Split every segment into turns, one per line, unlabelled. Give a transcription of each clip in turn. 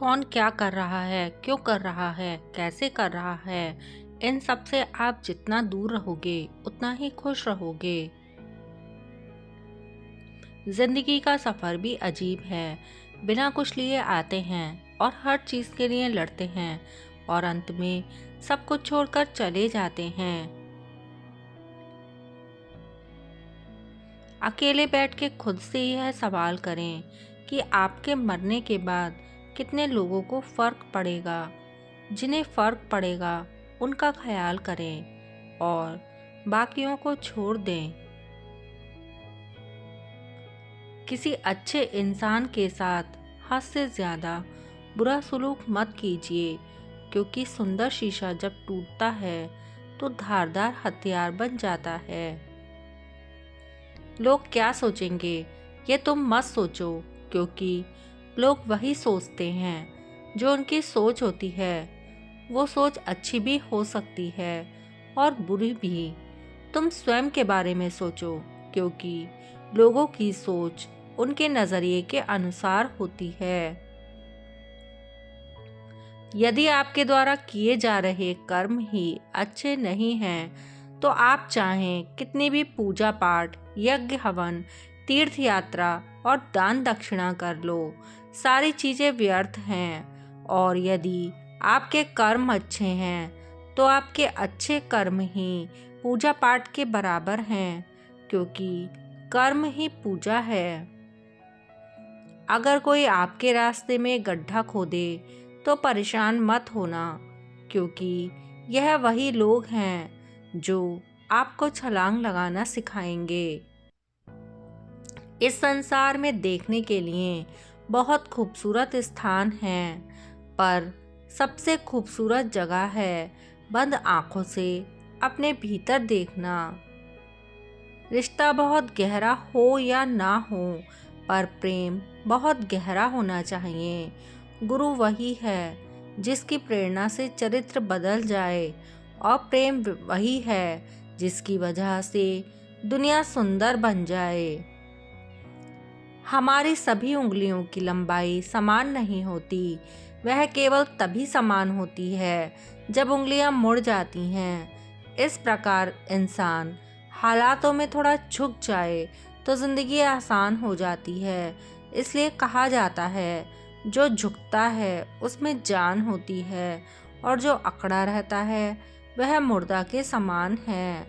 कौन क्या कर रहा है, क्यों कर रहा है, कैसे कर रहा है, इन सब से आप जितना दूर रहोगे उतना ही खुश रहोगे। जिंदगी का सफ़र भी अजीब है। बिना कुछ लिए आते हैं और हर चीज़ के लिए लड़ते हैं और अंत में सब कुछ छोड़कर चले जाते हैं। अकेले बैठ के खुद से यह सवाल करें कि आपके मरने के बाद कितने लोगों को फ़र्क पड़ेगा। जिन्हें फ़र्क पड़ेगा उनका ख्याल करें और बाकियों को छोड़ दें। किसी अच्छे इंसान के साथ हद से ज़्यादा बुरा सलूक मत कीजिए, क्योंकि सुंदर शीशा जब टूटता है तो धारदार हथियार बन जाता है। लोग क्या सोचेंगे ये तुम मत सोचो, क्योंकि लोग वही सोचते हैं जो उनकी सोच होती है। वो सोच अच्छी भी हो सकती है और बुरी भी। तुम स्वयं के बारे में सोचो, क्योंकि लोगों की सोच उनके नज़रिए के अनुसार होती है। यदि आपके द्वारा किए जा रहे कर्म ही अच्छे नहीं हैं, तो आप चाहें कितनी भी पूजा पाठ, यज्ञ हवन, तीर्थ यात्रा और दान दक्षिणा कर लो, सारी चीज़ें व्यर्थ हैं। और यदि आपके कर्म अच्छे हैं तो आपके अच्छे कर्म ही पूजा पाठ के बराबर हैं, क्योंकि कर्म ही पूजा है। अगर कोई आपके रास्ते में गड्ढा खोदे तो परेशान मत होना, क्योंकि यह वही लोग हैं जो आपको छलांग लगाना सिखाएंगे। इस संसार में देखने के लिए बहुत खूबसूरत स्थान हैं, पर सबसे खूबसूरत जगह है बंद आँखों से अपने भीतर देखना। रिश्ता बहुत गहरा हो या ना हो, पर प्रेम बहुत गहरा होना चाहिए। गुरु वही है जिसकी प्रेरणा से चरित्र बदल जाए, और प्रेम वही है जिसकी वजह से दुनिया सुंदर बन जाए। हमारी सभी उंगलियों की लंबाई समान नहीं होती। वह केवल तभी समान होती है जब उंगलियां मुड़ जाती हैं। इस प्रकार इंसान हालातों में थोड़ा झुक जाए तो ज़िंदगी आसान हो जाती है। इसलिए कहा जाता है, जो झुकता है उसमें जान होती है, और जो अकड़ा रहता है वह मुर्दा के समान है।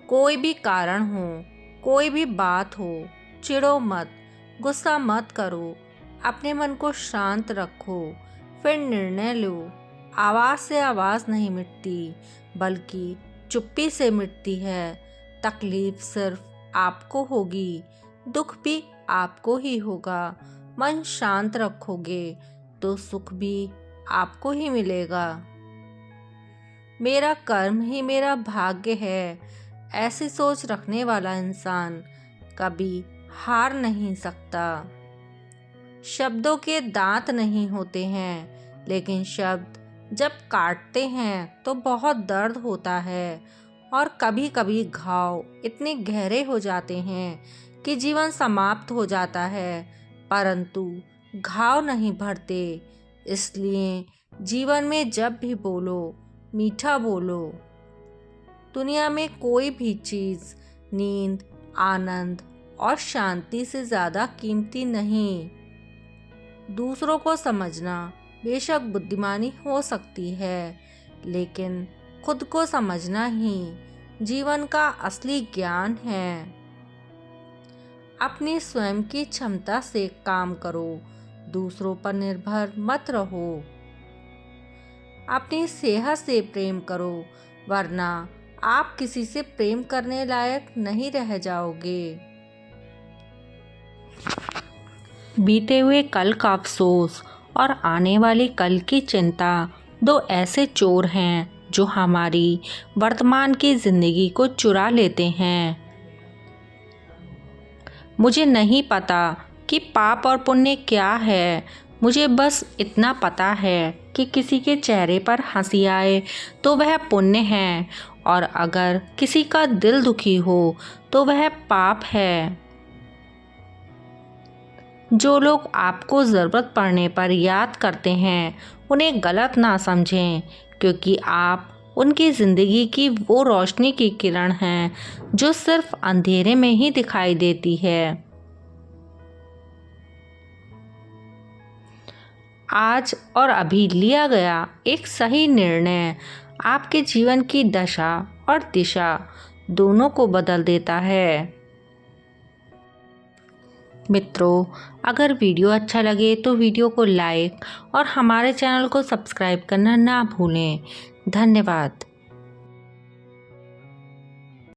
कोई भी कारण हो, कोई भी बात हो, चिढ़ो मत, गुस्सा मत करो, अपने मन को शांत रखो, फिर निर्णय लो। आवाज़ से आवाज़ नहीं मिटती, बल्कि चुप्पी से मिटती है। तकलीफ सिर्फ आपको होगी, दुख भी आपको ही होगा। मन शांत रखोगे तो सुख भी आपको ही मिलेगा। मेरा कर्म ही मेरा भाग्य है, ऐसी सोच रखने वाला इंसान कभी हार नहीं सकता। शब्दों के दांत नहीं होते हैं, लेकिन शब्द जब काटते हैं तो बहुत दर्द होता है, और कभी कभी घाव इतने गहरे हो जाते हैं कि जीवन समाप्त हो जाता है, परंतु घाव नहीं भरते। इसलिए जीवन में जब भी बोलो, मीठा बोलो। दुनिया में कोई भी चीज़ नींद, आनंद और शांति से ज़्यादा कीमती नहीं। दूसरों को समझना बेशक बुद्धिमानी हो सकती है, लेकिन खुद को समझना ही जीवन का असली ज्ञान है। अपनी स्वयं की क्षमता से काम करो, दूसरों पर निर्भर मत रहो। अपनी सेहत से प्रेम करो, वरना आप किसी से प्रेम करने लायक नहीं रह जाओगे। बीते हुए कल का अफसोस और आने वाली कल की चिंता दो ऐसे चोर हैं जो हमारी वर्तमान की जिंदगी को चुरा लेते हैं। मुझे नहीं पता कि पाप और पुण्य क्या है। मुझे बस इतना पता है कि किसी के चेहरे पर हंसी आए तो वह पुण्य है, और अगर किसी का दिल दुखी हो तो वह पाप है। जो लोग आपको ज़रूरत पड़ने पर याद करते हैं उन्हें गलत ना समझें, क्योंकि आप उनकी ज़िंदगी की वो रोशनी की किरण हैं जो सिर्फ अंधेरे में ही दिखाई देती है। आज और अभी लिया गया एक सही निर्णय आपके जीवन की दशा और दिशा दोनों को बदल देता है। मित्रों, अगर वीडियो अच्छा लगे तो वीडियो को लाइक और हमारे चैनल को सब्सक्राइब करना ना भूलें। धन्यवाद।